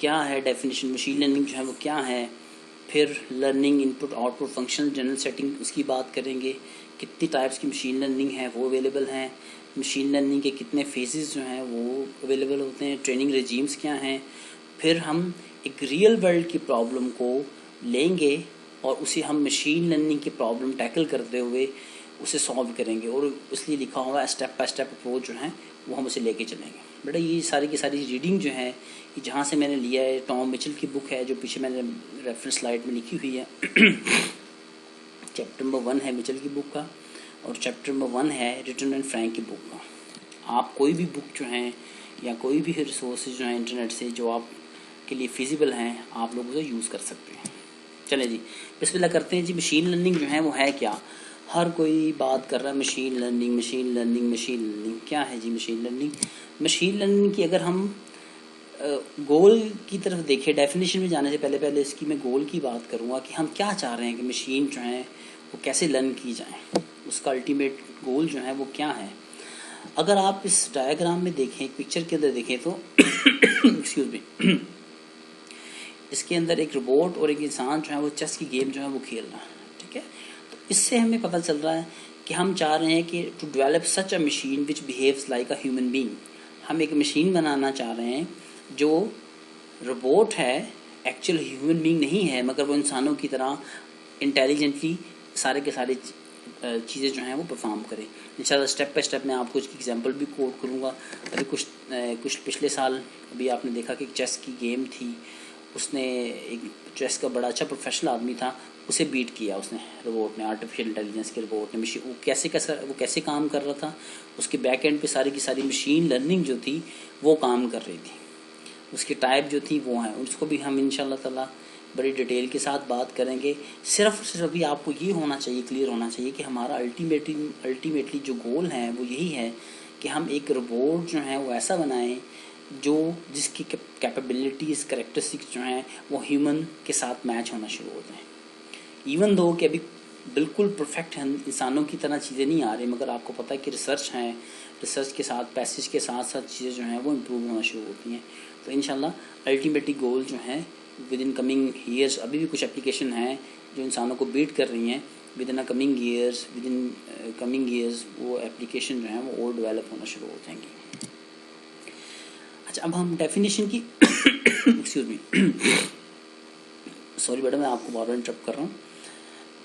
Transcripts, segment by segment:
کیا ہے definition machine learning جو ہے وہ کیا ہے. پھر learning input output function general setting اس کی بات کریں گے. کتنی ٹائپس کی مشین لرننگ ہے وہ اویلیبل ہیں. مشین لرننگ کے کتنے فیزز جو ہیں وہ اویلیبل ہوتے ہیں. ٹریننگ ریجیمز کیا ہیں. پھر ہم ایک ریئل ورلڈ کی پرابلم کو لیں گے اور اسے ہم مشین لرننگ کی پرابلم ٹیکل کرتے ہوئے اسے سالو کریں گے, اور اس لیے لکھا ہوا اسٹیپ بائی اسٹیپ اپروچ جو ہیں وہ ہم اسے لے کے چلیں گے. بیٹا یہ ساری کی ساری ریڈنگ جو ہے یہ جہاں سے میں نے لیا ہے ٹام مچل کی بک ہے جو پیچھے میں نے ریفرنس سلائڈ میں لکھی ہوئی ہے. چیپٹر نمبر 1 ہے مچل کی بک کا, اور چیپٹر نمبر 1 ہے ریٹن اینڈ فرینک کی بک کا. آپ کوئی بھی بک جو ہیں یا کوئی بھی ریسورسز جو ہیں انٹرنیٹ سے جو آپ کے لیے فیزیبل ہیں آپ لوگ اسے یوز کر سکتے ہیں. چلیں جی بسم اللہ کرتے ہیں. جی مشین لرننگ جو ہے وہ ہے کیا؟ ہر کوئی بات کر رہا ہے machine learning machine learning machine learning. کیا ہے جی مشین لرننگ؟ مشین لرننگ کی اگر ہم گول کی طرف دیکھیں, ڈیفینیشن میں جانے سے پہلے اس کی میں گول کی بات کروں گا کہ ہم کیا چاہ رہے ہیں کہ مشین جو ہیں وہ کیسے لرن کی جائیں, اس کا الٹیمیٹ گول جو ہے وہ کیا ہے. اگر آپ اس ڈائیگرام میں دیکھیں, پکچر کے اندر دیکھیں تو ایکسکیوز می, اس کے اندر ایک روبوٹ اور ایک انسان جو ہے وہ چیس کی گیم جو ہے وہ کھیل رہا ہے. ٹھیک ہے, تو اس سے ہمیں پتہ چل رہا ہے کہ ہم چاہ رہے ہیں کہ to develop such a machine which behaves like a human being. ہم ایک مشین بنانا چاہ رہے ہیں جو روبوٹ ہے, ایکچوئل ہیومن بینگ نہیں ہے, مگر وہ انسانوں کی طرح انٹیلیجنٹلی سارے کے سارے چیزیں جو ہیں وہ پرفارم کرے. انشاءاللہ اسٹیپ بائی اسٹیپ میں آپ کو اس کی ایگزامپل بھی کوٹ کروں گا. ابھی کچھ پچھلے سال ابھی آپ نے دیکھا کہ چیس کی گیم تھی, اس نے ایک چیس کا بڑا اچھا پروفیشنل آدمی تھا, اسے بیٹ کیا اس نے روبوٹ نے, آرٹیفیشیل انٹیلیجنس کے روبوٹ نے. وہ کیسے کام کر رہا تھا, اس کے بیک اینڈ پہ ساری کی ساری مشین لرننگ جو تھی وہ کام کر رہی تھی. اس کی ٹائپ جو تھی وہ ہیں, اس کو بھی ہم انشاءاللہ تعالی بڑی ڈیٹیل کے ساتھ بات کریں گے. صرف ابھی آپ کو یہ ہونا چاہیے, کلیئر ہونا چاہیے کہ ہمارا الٹیمیٹلی جو گول ہے وہ یہی ہے کہ ہم ایک روبوٹ جو ہے وہ ایسا بنائیں جس کی کیپیبلٹیز کریکٹرسٹکس جو ہیں وہ ہیومن کے ساتھ میچ ہونا شروع ہو جائیں. ایون دو کہ ابھی بالکل پرفیکٹ ہیں, انسانوں کی طرح چیزیں نہیں آ رہی, مگر آپ کو پتہ ہے کہ ریسرچ کے ساتھ پیسج کے ساتھ چیزیں جو ہیں وہ امپروو ہونا شروع ہوتی ہیں. تو انشاءاللہ الٹیمیٹلی گول جو ہیں ود ان کمنگ ایئرس, ابھی بھی کچھ اپلیکیشن ہیں جو انسانوں کو بیٹ کر رہی ہیں, ود ان کمنگ ایئرس وہ اپلیکیشن جو ہیں وہ اور ڈیولپ ہونا شروع ہو جائیں گی. اچھا, اب ہم ڈیفینیشن کی ایکسکیوز می سوری بیٹا میں آپ کو بار بار انٹرپٹ کر رہا ہوں.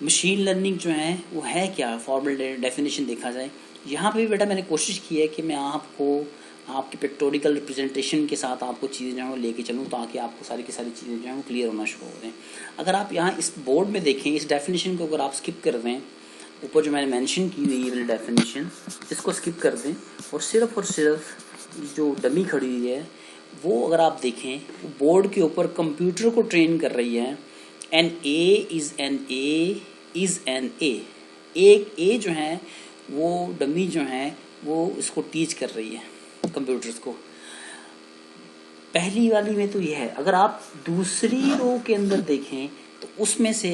مشین لرننگ جو ہے وہ ہے کیا, فارمل ڈیفینیشن دیکھا جائے. یہاں پہ بھی بیٹا میں نے کوشش کی ہے کہ میں آپ کو آپ کی پکٹوریکل ریپرزنٹیشن کے ساتھ آپ کو چیزیں جو ہیں وہ لے کے چلوں تاکہ آپ کو ساری کی ساری چیزیں جو ہیں وہ کلیئر ہونا شروع ہو جائیں. اگر آپ یہاں اس بورڈ میں دیکھیں, اس ڈیفینیشن کو اگر آپ اسکپ کر دیں, اوپر جو میں نے مینشن کی ہوئی ہے ڈیفینیشن, اس کو اسکپ کر دیں اور صرف جو ڈمی کھڑی ہوئی ہے وہ اگر آپ دیکھیں, بورڈ کے اوپر کمپیوٹر کو ٹرین کر رہی ہے. N A is N A is N A, ایک اے جو ہے وہ ڈمی جو ہے وہ اس کو ٹیچ کر رہی ہے کمپیوٹرز کو. پہلی والی میں تو یہ ہے. اگر آپ دوسری رو کے اندر دیکھیں تو اس میں سے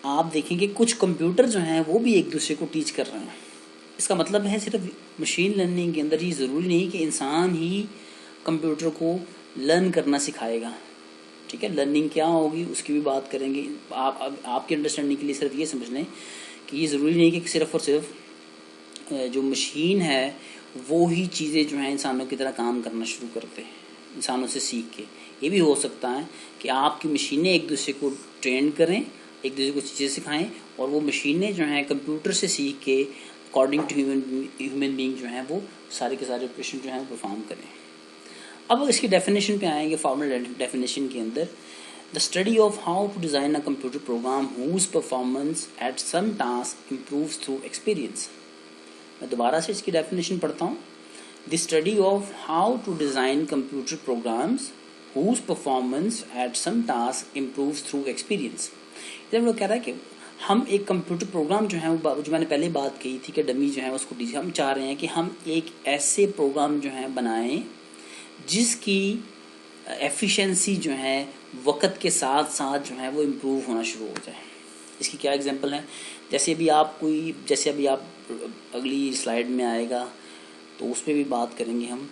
آپ دیکھیں کہ کچھ کمپیوٹر جو ہیں وہ بھی ایک دوسرے کو ٹیچ کر رہے ہیں. اس کا مطلب ہے صرف مشین لرننگ کے اندر یہ ضروری نہیں کہ انسان ہی کمپیوٹر کو لرن کرنا سکھائے گا. ٹھیک ہے, لرننگ کیا ہوگی اس کی بھی بات کریں گے. آپ کے انڈرسٹینڈنگ کے لیے صرف یہ سمجھ لیں کہ یہ ضروری نہیں کہ صرف اور صرف جو مشین ہے وہی چیزیں جو ہیں انسانوں کی طرح کام کرنا شروع کرتے ہیں انسانوں سے سیکھ کے. یہ بھی ہو سکتا ہے کہ آپ کی مشینیں ایک دوسرے کو ٹرین کریں, ایک دوسرے کو چیزیں سکھائیں, اور وہ مشینیں جو ہیں کمپیوٹر سے سیکھ کے اکارڈنگ ٹو ہیومن بینگ جو ہیں وہ سارے کے سارے آپریشن جو ہیں پرفارم کریں. اب اس کی ڈیفینیشن پہ آئیں گے. فارمل ڈیفینیشن کے اندر the study of how to design a computer program whose performance at some task improves through experience. میں دوبارہ سے اس کی ڈیفینیشن پڑھتا ہوں. the study of how to design computer programs whose performance at some task improves through experience. یہ لوگ کہہ رہا ہے کہ ہم ایک کمپیوٹر پروگرام جو ہے جو میں نے پہلے بات کی تھی کہ ڈمی جو ہے اس کو ہم چاہ رہے ہیں کہ ہم ایک ایسے پروگرام جو ہیں بنائیں جس کی ایفیشنسی جو ہے وقت کے ساتھ ساتھ جو ہے وہ امپروو ہونا شروع ہو جائے. اس کی کیا ایگزامپل ہے, جیسے ابھی آپ اگلی سلائیڈ میں آئے گا تو اس پہ بھی بات کریں گے ہم.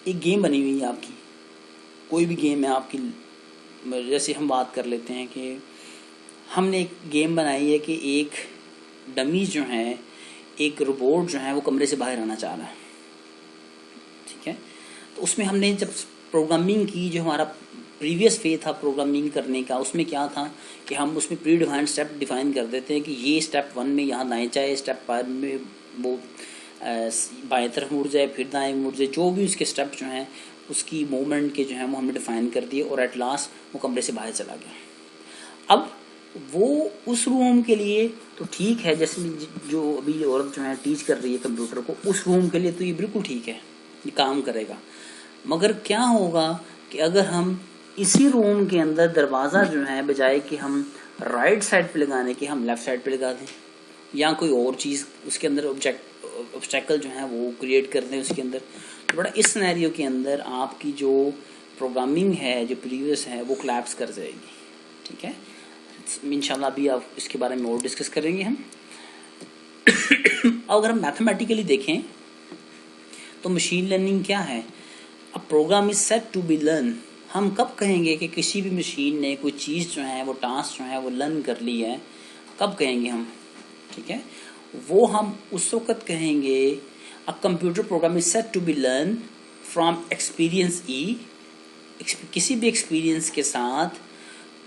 ایک گیم بنی ہوئی ہے آپ کی, کوئی بھی گیم ہے آپ کی، جیسے ہم بات کر لیتے ہیں کہ ہم نے ایک گیم بنائی ہے کہ ایک ڈمی جو ہے، ایک روبوٹ جو ہے وہ کمرے سے باہر آنا چاہ رہا ہے، ٹھیک ہے. تو اس میں ہم نے جب پروگرامنگ کی، جو ہمارا پریویس فیز تھا پروگرامنگ کرنے کا، اس میں کیا تھا کہ ہم اس میں پری ڈیفائنڈ اسٹیپ ڈیفائن کر دیتے ہیں کہ یہ اسٹیپ 1 میں یہاں دائیں جائے، اسٹیپ 5 میں وہ بائیں طرف مڑ جائے، پھر دائیں مڑ جائے، جو بھی اس کے اسٹیپ جو ہیں اس کی موومنٹ کے جو ہیں وہ ہم نے ڈیفائن کر دیے، اور ایٹ لاسٹ وہ کمرے سے باہر چلا گیا. اب وہ اس روم کے لیے تو ٹھیک ہے، جیسے جو ابھی عورت جو ہے ٹیچ کر رہی ہے کمپیوٹر کو، اس روم کے لیے تو یہ بالکل ٹھیک ہے، یہ کام کرے گا. مگر کیا ہوگا کہ اگر ہم اسی روم کے اندر دروازہ جو ہے بجائے کہ ہم رائٹ سائڈ پہ لگانے کے ہم لیفٹ سائڈ پہ لگا دیں، یا کوئی اور چیز اس کے اندر آبسٹیکل جو ہے وہ کریٹ کر دیں اس کے اندر، تو بڑا اس سینیریو کے اندر آپ کی جو پروگرامنگ ہے جو پریویس ہے وہ کلیپس کر جائے گی. ٹھیک ہے، انشاءاللہ ابھی آپ اس کے بارے میں اور ڈسکس کریں گے ہم. اگر ہم میتھمیٹیکلی دیکھیں تو مشین لرننگ کیا ہے؟ A program is set to be learn. ہم کب کہیں گے کہ کسی بھی مشین نے کوئی چیز جو ہے وہ ٹاسک جو ہے وہ لرن کر لی ہے؟ کب کہیں گے ہم؟ ٹھیک ہے، وہ ہم اس وقت کہیں گے A computer program is set to be learn from experience E. کسی بھی ایکسپیرینس کے ساتھ،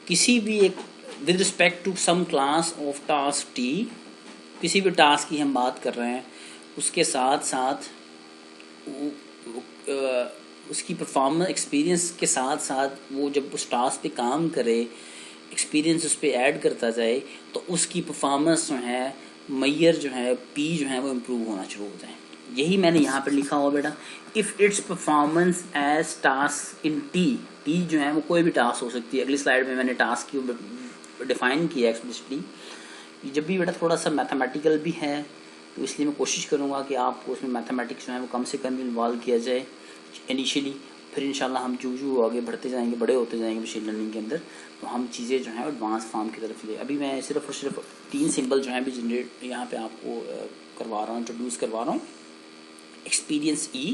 کسی بھی ایک with respect to some class of task T، کسی بھی ٹاسک کی ہم بات کر رہے ہیں، اس کے ساتھ ساتھ اس کی پرفارمنس ایکسپیرینس کے ساتھ ساتھ وہ جب اس ٹاسک پہ کام کرے، ایکسپیرینس اس پہ ایڈ کرتا جائے، تو اس کی پرفارمنس جو ہے میئر جو ہے پی جو ہے وہ امپروو ہونا شروع ہو جائے. یہی میں نے یہاں پہ لکھا ہوا بیٹا، if its performance as task in T. T جو ہے وہ کوئی بھی ٹاسک ہو سکتی ہے. اگلی سلائڈ میں نے ٹاسک کی ڈیفائن کیا ایکسپلسٹلی. جب بھی بیٹا تھوڑا سا میتھمیٹیکل بھی ہے تو اس لیے میں کوشش کروں گا کہ آپ کو اس میں میتھمیٹکس جو ہے وہ کم سے کم انوالو کیا جائے انیشیلی. پھر انشاءاللہ ہم جو آگے بڑھتے جائیں گے، بڑے ہوتے جائیں گے مشین لرننگ کے اندر، تو ہم چیزیں جو ہیں ایڈوانس فارم کی طرف لے. ابھی میں صرف اور صرف 3 سمبل جو ہیں بھی جنریٹ یہاں پہ آپ کو کروا رہا ہوں، انٹروڈیوس کروا رہا ہوں. ایکسپیرینس ای،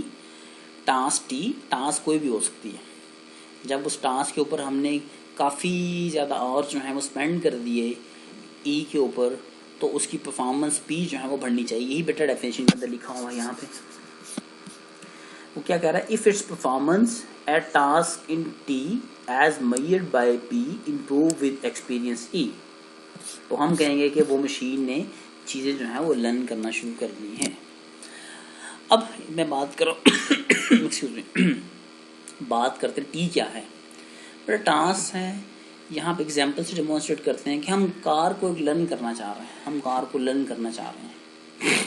ٹاسک ٹی. ٹاسک کوئی بھی ہو سکتی ہے. جب اس ٹاسک کے اوپر ہم نے کافی زیادہ اور جو ہیں وہ اسپینڈ کر دیے ای کے اوپر، تو اس کی پرفارمنس پی جو ہے وہ بڑھنی چاہیے. یہی بیٹر ڈیفینیشن کے اندر لکھا ہوا ہے یہاں پہ. وہ کیا کہہ رہا ہے؟ If its performance at task in T as measured by P improve with experience E. تو ہم کہیں گے کہ وہ مشین نے چیزیں جو ہیں وہ لرن کرنا شروع کر دی ہیں. اب میں بات کر رہا ہوں ایکسکیوز می، بات کرتے ہیں ٹی کیا ہے. بڑا ٹاسک ہے. یہاں پہ ایگزامپل سے ڈیمونسٹریٹ کرتے ہیں کہ ہم کار کو لرن کرنا چاہ رہے ہیں. ہم کار کو لرن کرنا چاہ رہے ہیں.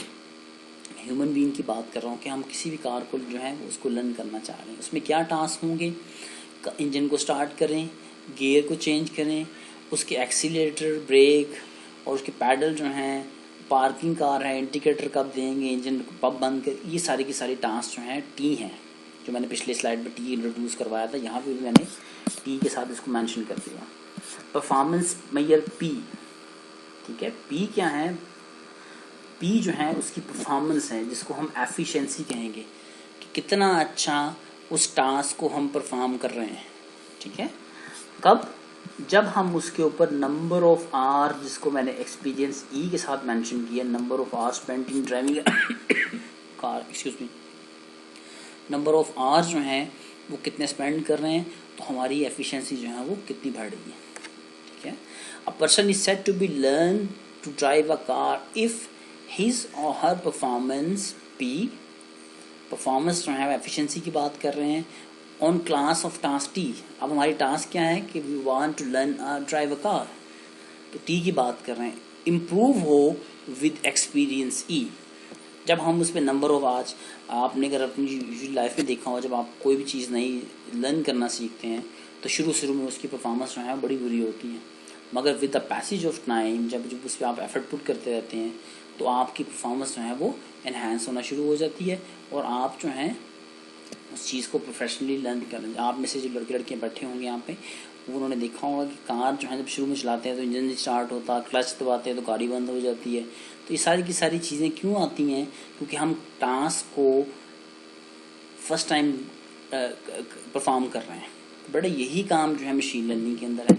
ہیومن بینگ کی بات کر رہا ہوں کہ ہم کسی بھی کار کو جو ہے اس کو لرن کرنا چاہ رہے ہیں. اس میں کیا ٹاسک ہوں گے؟ انجن کو سٹارٹ کریں، گیئر کو چینج کریں، اس کے ایکسیلیٹر، بریک اور اس کے پیڈل جو ہیں، پارکنگ کار ہے، انڈیکیٹر کب دیں گے، انجن کب بند کر، یہ ساری کی ساری ٹاسک جو ہیں ٹی ہیں. جو میں نے پچھلے سلائڈ میں ٹی انٹروڈیوس کروایا تھا، یہاں پہ بھی میں نے ٹی کے ساتھ اس کو مینشن کر دیا. پرفارمنس میئر پی. ٹھیک ہے، پی کیا ہے؟ پی جو ہے اس کی پرفارمنس ہے، جس کو ہم ایفیشنسی کہیں گے، کہ کتنا اچھا اس ٹاسک کو ہم پرفارم کر رہے ہیں. ٹھیک ہے، کب؟ جب ہم اس کے اوپر نمبر آف آر، جس کو میں نے ایکسپیرینس ای کے ساتھ مینشن کیا، number of hours spend in driving car, excuse me, number of hours جو ہیں وہ کتنے اسپینڈ کر رہے ہیں، تو ہماری ایفیشنسی جو ہے وہ کتنی بڑھ رہی ہے. ٹھیک ہے. A person is said to be learn to drive a car if his or her performance P، performance جو ہے ایفیشنسی کی بات کر رہے ہیں، on class of task T. اب ہماری ٹاسک کیا ہے کہ we want to learn drive a car, تو ٹی کی بات کر رہے ہیں. امپروو ہو ود ایکسپیرینس ای. جب ہم اس پہ نمبر آف آج، آپ نے اگر اپنی لائف میں دیکھا ہو، جب آپ کوئی بھی چیز نئی لرن کرنا سیکھتے ہیں تو شروع میں اس کی پرفارمنس جو ہے بڑی بری ہوتی ہے. مگر with the passage of time, جب اس پہ آپ ایفرٹ پٹ کرتے رہتے ہیں، تو آپ کی پرفارمنس جو ہے وہ انہینس ہونا شروع ہو جاتی ہے، اور آپ جو ہیں اس چیز کو پروفیشنلی لرن کر رہے ہیں. آپ میں سے جو لڑکے لڑکیاں بیٹھے ہوں گے یہاں پہ، انہوں نے دیکھا ہوگا کہ کار جو ہے جب شروع میں چلاتے ہیں تو انجن اسٹارٹ ہوتا، کلچ دباتے ہیں تو گاڑی بند ہو جاتی ہے. تو یہ ساری کی ساری چیزیں کیوں آتی ہیں؟ کیونکہ ہم ٹاسک کو فرسٹ ٹائم پرفارم کر رہے ہیں. بیٹا یہی کام جو ہے مشین لرننگ کے اندر ہے.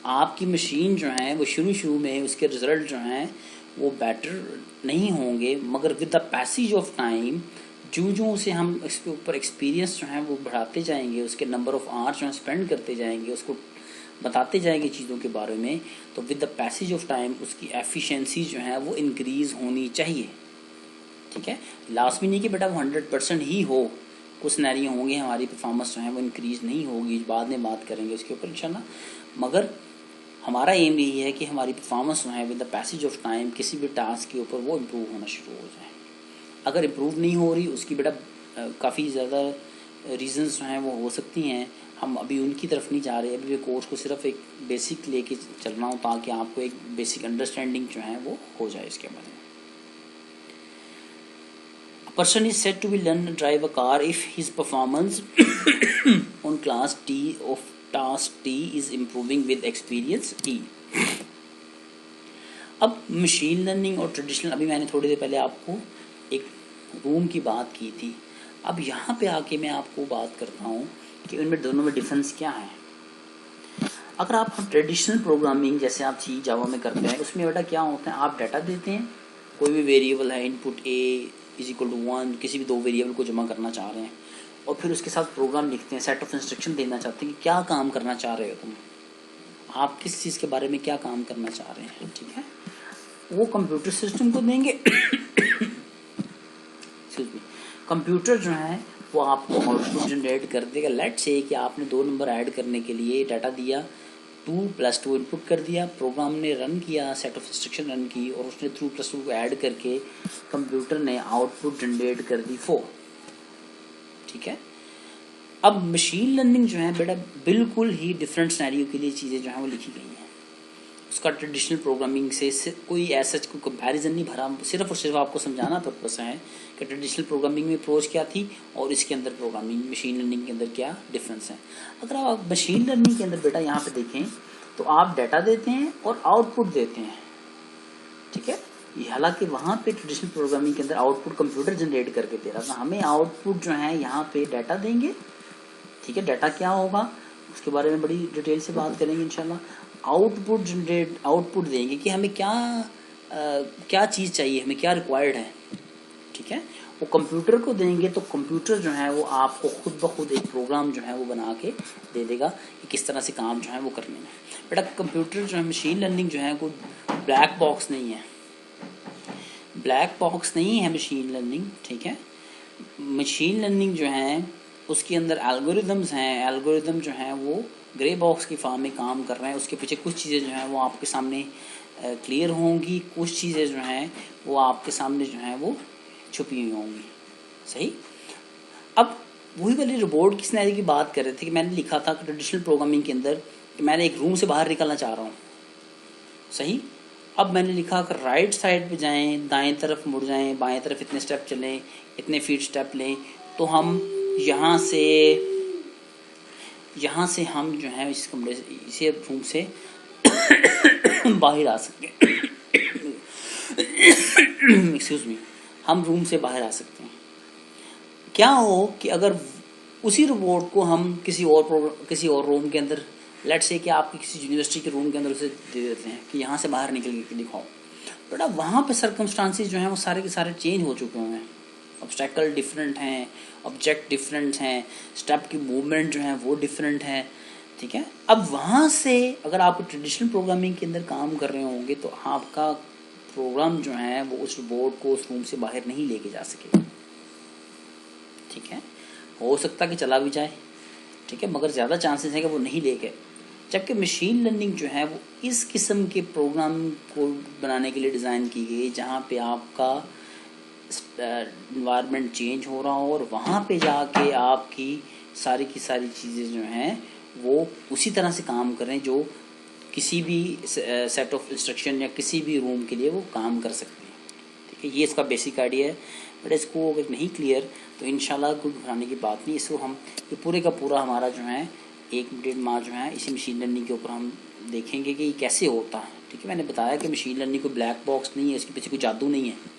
آپ کی مشین جو ہیں وہ شروع میں اس کے رزلٹ جو ہیں وہ بیٹر نہیں ہوں گے، مگر with the passage of time جو اسے ہم اس کے اوپر ایکسپیرینس جو ہیں وہ بڑھاتے جائیں گے، اس کے نمبر آف آورس جو ہیں اسپینڈ کرتے جائیں گے، اس کو بتاتے جائیں گے چیزوں کے بارے میں، تو with the passage of time اس کی ایفیشینسی جو ہے وہ انکریز ہونی چاہیے. ٹھیک ہے، لازمی نہیں کہ بیٹا وہ 100% ہی ہو، کچھ سینیریو ہوں گے ہماری پرفارمنس جو ہے وہ انکریز نہیں ہوگی، بعد میں بات کریں گے اس کے اوپر انشاءاللہ. مگر ہمارا ایم یہی ہے کہ ہماری پرفارمنس جو ہے with the passage of time کسی بھی ٹاسک کے اوپر وہ امپروو ہونا شروع ہو جائے. اگر امپروو نہیں ہو رہی اس کی بیٹا کافی زیادہ ریزنز جو ہیں وہ ہو سکتی ہیں، ہم ابھی ان کی طرف نہیں جا رہے، ابھی کورس کو صرف ایک بیسک لے کے چلنا ہو تاکہ آپ کو ایک بیسک انڈرسٹینڈنگ جو ہے وہ ہو جائے اس کے بارے میں. Person is said to be learn to drive a car if his performance on class T of task T is improving with experience T. اب مشین لرننگ اور ٹریڈیشنل، ابھی میں نے تھوڑی دیر پہلے آپ کو ایک روم کی بات کی تھی، اب یہاں پہ آ کے میں آپ کو بات کرتا ہوں کہ ان میں دونوں میں ڈفرینس کیا ہے. اگر آپ ٹریڈیشنل پروگرامنگ جیسے آپ سی جاوا میں کرتے ہیں، اس میں بیٹا کیا ہوتا ہے، آپ ڈیٹا دیتے ہیں، کوئی بھی ویریبل ہے، ان پٹ اے =1، کسی بھی دو ویریبل کو جمع کرنا چاہ رہے ہیں، اور پھر اس کے ساتھ پروگرام لکھتے ہیں، سیٹ آف انسٹرکشن دینا چاہتے ہیں کہ کیا کام کرنا چاہ رہے ہو تم، آپ کس چیز کے بارے میں کیا کام کرنا چاہ رہے ہیں. ٹھیک ہے، وہ کمپیوٹر سسٹم کو دیں گے. کمپیوٹر جو ہے وہ آپ کو آؤٹ پٹ جنریٹ کر دے گا. لیٹ سے کہ آپ نے 2 نمبر ایڈ کرنے کے لیے ڈیٹا دیا، 2+2 ان پٹ کر دیا، پروگرام نے رن کیا، سیٹ آف انسٹرکشن رن کی، اور اس نے 2+2 کو ایڈ کر کے کمپیوٹر نے آؤٹ پٹ جنریٹ کر دی 4. ٹھیک ہے، اب مشین لرننگ جو ہے بیٹا بالکل ہی ڈفرینٹ سینیریو کے لیے چیزیں جو ہیں وہ لکھی گئی ہیں. اس کا ٹریڈیشنل پروگرامنگ سے کوئی ایسا کوئی کمپیریزن نہیں بھرا، صرف اور صرف آپ کو سمجھانا پرپس ہے کہ ٹریڈیشنل پروگرامنگ میں اپروچ کیا تھی اور اس کے اندر پروگرامنگ مشین لرننگ کے اندر کیا ڈفرینس ہے. اگر آپ مشین لرننگ کے اندر بیٹا یہاں پہ دیکھیں تو آپ ڈیٹا دیتے ہیں اور آؤٹ پٹ دیتے ہیں. ٹھیک ہے، حالانکہ وہاں پہ ٹریڈیشنل پروگرامنگ کے اندر آؤٹ پٹ کمپیوٹر جنریٹ کر کے دے رہا تھا، ہمیں آؤٹ پٹ جو ہے یہاں پہ ڈیٹا دیں گے. ٹھیک ہے، ڈیٹا کیا ہوگا اس کے بارے میں بڑی ڈیٹیل سے بات کریں گے انشاءاللہ. آؤٹ پٹ دیں گے کہ ہمیں کیا چیز چاہیے، ہمیں کیا ریکوائرڈ ہے. ٹھیک ہے، وہ کمپیوٹر کو دیں گے تو کمپیوٹر جو ہے وہ آپ کو خود بخود ایک پروگرام جو ہے وہ بنا کے دے دے گا کہ کس طرح سے کام جو ہے وہ کرنے میں. بیٹا کمپیوٹر جو ہے مشین لرننگ جو ہے کوئی بلیک باکس نہیں ہے، بلیک باکس نہیں ہے مشین لرننگ. ٹھیک ہے، مشین لرننگ جو ہے اس کے اندر الگوریدمز ہیں، الگوریدم جو ہیں وہ گرے باکس کی فارم میں کام کر رہے ہیں. اس کے پیچھے کچھ چیزیں جو ہیں وہ آپ کے سامنے کلیئر ہوں گی، کچھ چیزیں جو ہیں وہ آپ کے سامنے جو ہیں وہ چھپی ہوئی ہوں گی. صحیح، اب وہی والی روبوٹ کی سینیریو کی بات کر رہے تھے کہ میں نے لکھا تھا ٹریڈیشنل پروگرامنگ کے اندر کہ میں نے ایک روم سے باہر نکلنا چاہ رہا ہوں. صحیح، اب میں نے لکھا کہ رائٹ سائڈ پہ جائیں، دائیں طرف مڑ جائیں، بائیں طرف اتنے سٹیپ چلیں، اتنے فیٹ سٹیپ لیں، تو ہم یہاں سے ہم جو ہیں اس کمرے سے، اسی روم سے باہر آ سکتے ہیں. ایکسکیوز می، ہم روم سے باہر آ سکتے ہیں. کیا ہو کہ اگر اسی روبوٹ کو ہم کسی اور روم کے اندر، لیٹ سے کہ آپ کی کسی یونیورسٹی کے روم کے اندر اسے دے دیتے ہیں کہ یہاں سے باہر نکل کے دکھاؤ، بیٹا وہاں پہ سرکمسٹانسز جو ہیں وہ سارے کے سارے چینج ہو چکے ہوئے ہیں. obstacle ڈفرینٹ ہیں، آبجیکٹ ڈفرینٹ ہیں، اسٹیپ کی موومنٹ جو ہیں وہ ڈفرینٹ ہے. ٹھیک ہے، اب وہاں سے اگر آپ ٹریڈیشنل پروگرامنگ کے اندر کام کر رہے ہوں گے تو آپ کا پروگرام جو ہے وہ اس روبوٹ کو اس روم سے باہر نہیں لے کے جا سکے گا. ٹھیک ہے، ہو سکتا کہ چلا بھی جائے. ٹھیک ہے، مگر زیادہ چانسز ہیں کہ وہ نہیں لے گئے. جبکہ مشین لرننگ جو ہے وہ اس قسم کے پروگرام کو بنانے کے لیے ڈیزائن کی گئی جہاں پہ آپ کا انوائرمنٹ چینج ہو رہا ہو اور وہاں پہ جا کے آپ کی ساری چیزیں جو ہیں وہ اسی طرح سے کام کریں جو کسی بھی سیٹ آف انسٹرکشن یا کسی بھی روم کے لیے وہ کام کر سکتے ہیں. ٹھیک ہے، یہ اس کا بیسک آئیڈیا ہے. بٹ اس کو اگر نہیں کلیئر تو انشاءاللہ کوئی گھبرانے کی بات نہیں. اس کو ہم یہ پورے کا پورا ہمارا جو ہے 1-1.5 ماہ جو ہے اسی مشین لرننگ کے اوپر ہم دیکھیں گے کہ یہ کیسے ہوتا ہے. ٹھیک ہے، میں نے بتایا کہ مشین لرننگ کوئی بلیک باکس نہیں ہے، اس کے پیچھے کوئی جادو نہیں ہے.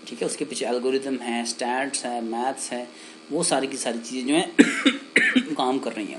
ٹھیک ہے، اس کے پیچھے الگوریدم ہیں، اسٹیٹس ہے، میتھس ہے، وہ ساری کی ساری چیزیں جو ہیں کام کر رہی ہیں.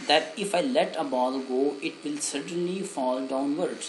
that if I let a ball go it will certainly fall downwards।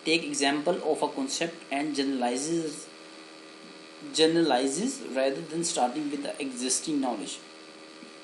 Take example of a concept and generalizes rather than starting with the existing knowledge।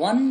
1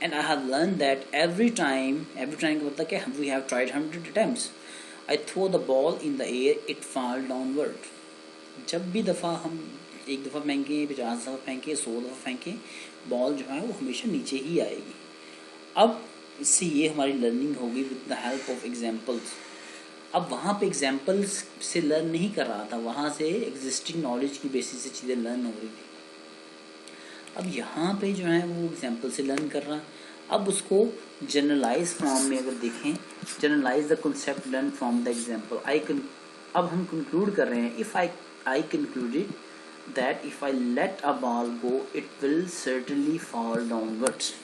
and I have learned that every time کا مطلب کہ we have tried 100 attempts, I throw the ball in the air, it fall downward. جب بھی دفعہ ہم ایک دفعہ پھینکیں 50 دفعہ پھینکیں 100 دفعہ پھینکیں بال جو ہے وہ ہمیشہ نیچے ہی آئے گی. اب اس سے یہ ہماری لرننگ ہوگی with the help of examples. اب وہاں پہ ایگزامپلس سے لرن نہیں کر رہا تھا, وہاں سے ایگزسٹنگ نالج کی بیسس سے چیزیں لرن ہو رہی تھی. اب یہاں پہ جو ہے وہ ایگزامپل سے لرن کر رہا. اب اس کو جنرلائز فارم میں اگر دیکھیں, generalize the concept learn from the example. اب ہم کنکلوڈ کر رہے ہیں, if I concluded that if I let a ball go it will certainly fall downwards.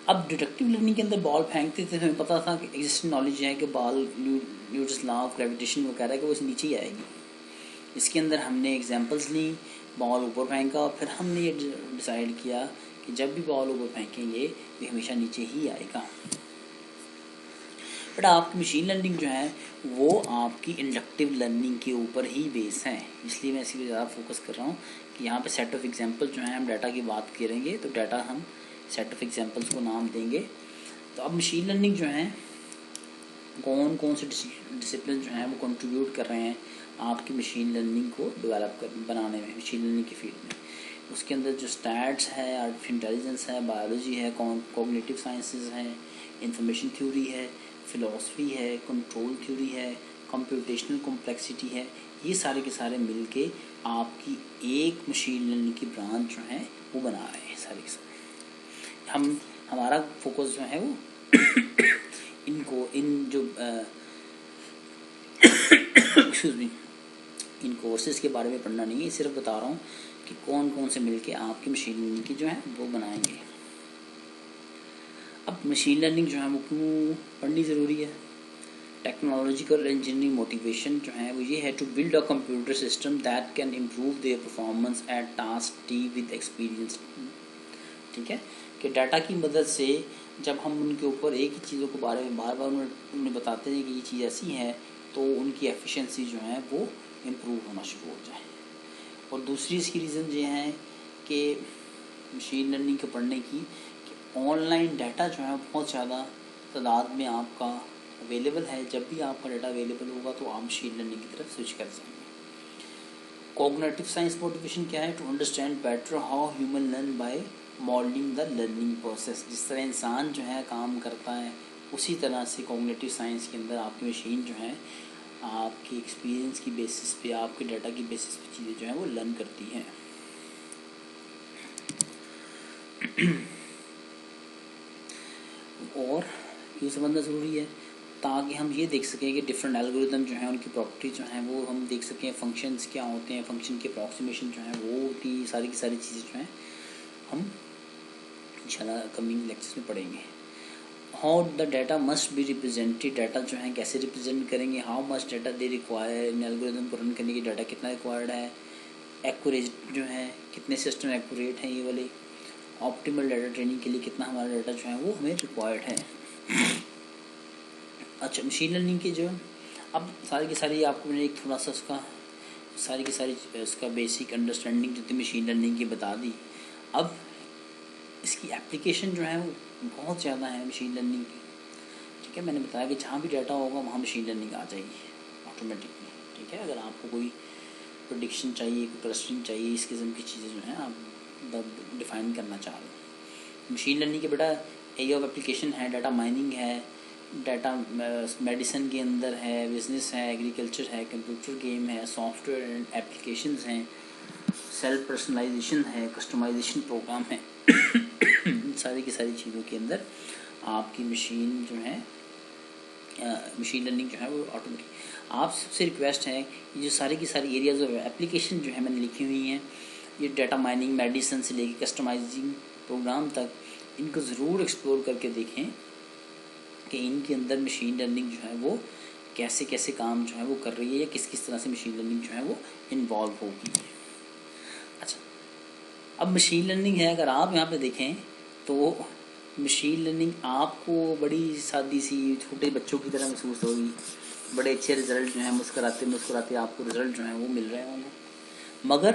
اب ڈیڈکٹیو لرننگ کے اندر بال پھینکتے تھے, ہمیں پتا تھا کہ ایگزسٹنگ نالج ہے کہ بال نیوٹنس لا آف گریویٹیشن وہ کہہ رہا ہے کہ وہ نیچے ہی آئے گی. اس کے اندر ہم نے ایگزامپلس لیں, بال اوپر پھینکا, اور پھر ہم نے یہ ڈیسائیڈ کیا کہ جب بھی بال اوپر پھینکیں گے یہ ہمیشہ نیچے ہی آئے گا. بٹ آپ کی مشین لرننگ جو ہے وہ آپ کی انڈکٹیو لرننگ کے اوپر ہی بیس ہے, اس لیے میں اسی پہ زیادہ فوکس کر رہا ہوں کہ یہاں پہ سیٹ آف ایگزامپل جو ہیں, ہم ڈیٹا کی بات کریں گے تو ڈیٹا ہم سیٹ آف ایگزامپلس کو نام دیں گے. تو اب مشین لرننگ جو ہیں کون سے ڈسپلن جو ہیں وہ کنٹریبیوٹ کر رہے ہیں آپ کی مشین لرننگ کو ڈیولپ بنانے میں, مشین لرننگ کی فیلڈ میں. اس کے اندر جو اسٹیٹس ہے, آرٹیفیشل انٹیلیجنس ہے, بایولوجی ہے, کوگنیٹیو سائنسز ہیں, انفارمیشن تھیوری ہے, فلاسفی ہے, کنٹرول تھیوری ہے, کمپیوٹیشنل کمپلیکسٹی ہے. یہ سارے کے سارے مل کے آپ کی ایک مشین لرننگ کی برانچ جو ہیں وہ بنا رہے ہیں سارے کے سارے. ہمارا فوکس جو ہے وہ ان کورسز کے بارے میں پڑھنا نہیں ہے, صرف بتا رہا ہوں کہ کون سے مل کے آپ کی مشین لرننگ کی جو ہے وہ بنائیں گے. اب مشین لرننگ جو ہے وہ کیوں پڑھنی ضروری ہے؟ ٹیکنالوجیکل انجینئرنگ موٹیویشن جو ہے وہ یہ ہے, to build a computer system that can improve their performance at task D with experience. ٹھیک ہے, کہ ڈیٹا کی مدد سے جب ہم ان کے اوپر ایک ہی چیزوں کے بارے میں بار انہیں بتاتے ہیں کہ یہ چیز ایسی ہے تو ان کی ایفیشنسی جو ہے وہ امپروو ہونا شروع ہو جائے. اور دوسری اس کی ریزن یہ ہے کہ مشین لرننگ کے پڑھنے کی کہ آن لائن ڈیٹا جو ہے بہت زیادہ تعداد میں آپ کا اویلیبل ہے. جب بھی آپ کا ڈیٹا اویلیبل ہوگا تو آپ مشین لرننگ کی طرف سوئچ کر سکیں گے. کوگنیٹیو سائنس موٹیویشن کیا ہے؟ To understand better how human learn by modelling the learning process. جس طرح انسان جو ہے کام کرتا ہے اسی طرح سے کوگنیٹیو سائنس کے اندر آپ کی مشین جو ہے آپ کی ایکسپیرینس کی بیسس پہ, آپ کے ڈیٹا کی بیسس پہ چیزیں جو ہیں وہ لرن کرتی ہیں. اور یہ سمجھنا ضروری ہے تاکہ ہم یہ دیکھ سکیں کہ ڈفرینٹ الگوریتم جو ہیں ان کی پراپرٹیز جو ہیں وہ ہم دیکھ سکیں, فنکشنز کیا ہوتے ہیں, فنکشن کی اپروکسیمیشن جو ہیں وہ کی ساری چیزیں جو ہیں ہم انشاءاللہ کمنگ لیکچرز میں پڑھیں گے. How the data must be represented, data جو ہیں کیسے ریپرزینٹ کریں گے. How much data they require, ان الگوریتم کو رن کرنے کی ڈیٹا کتنا ریکوائرڈ ہے. ایکوریٹ جو ہے کتنے سسٹم ایکوریٹ ہیں یہ والے. آپٹیمل ڈیٹا ٹریننگ کے لیے کتنا ہمارا ڈیٹا جو ہے وہ ہمیں ریکوائرڈ ہے. اچھا, مشین لرننگ کی جو اب ساری کی ساری آپ کو میں نے ایک تھوڑا سا اس کا ساری کی ساری اس کا بیسک انڈرسٹینڈنگ جو تھی مشین لرننگ کی بتا دی. اب اس کی اپلیکیشن جو ہے وہ بہت زیادہ ہے مشین لرننگ کی. ٹھیک ہے, میں نے بتایا کہ جہاں بھی ڈیٹا ہوگا وہاں مشین لرننگ آ جائے گی آٹومیٹکلی. ٹھیک ہے, اگر آپ کو کوئی پریڈکشن چاہیے, کوئی کلسٹرنگ چاہیے, اس قسم کی چیزیں جو ہیں آپ ڈیفائن کرنا چاہ رہے ہیں. مشین لرننگ کے بیٹا ایریا آف اپلیکیشن ہے, ڈیٹا مائننگ ہے, ڈیٹا میڈیسن کے اندر ہے, بزنس ہے, ایگریکلچر ہے, کمپیوٹر گیم ہے, سافٹ ویئر اینڈ ایپلیکیشنز ہیں, سیلف پرسنلائزیشن ہے, کسٹمائزیشن پروگرام ہے. ساری کی ساری چیزوں کے اندر آپ کی مشین جو ہے مشین لرننگ جو ہے وہ آٹومیٹک. آپ سب سے ریکویسٹ ہے کہ جو ساری کی ساری ایریاز آف ایپلیکیشن جو ہے میں نے لکھی ہوئی ہیں, یہ ڈیٹا مائننگ, میڈیسن سے لے کے کسٹمائزنگ پروگرام تک, ان کو ضرور ایکسپلور کر کے دیکھیں کہ ان کے اندر مشین لرننگ جو ہے وہ کیسے کام جو ہے وہ کر رہی ہے, یا کس طرح سے مشین لرننگ جو ہے وہ انوالو ہوگی. اچھا, اب مشین لرننگ ہے, اگر آپ یہاں پہ دیکھیں تو مشین لرننگ آپ کو بڑی سادی سی چھوٹے بچوں کی طرح محسوس ہوگی. بڑے اچھے رزلٹ جو ہیں مسکراتے آپ کو رزلٹ جو ہیں وہ مل رہے ہوں گے. مگر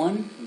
1,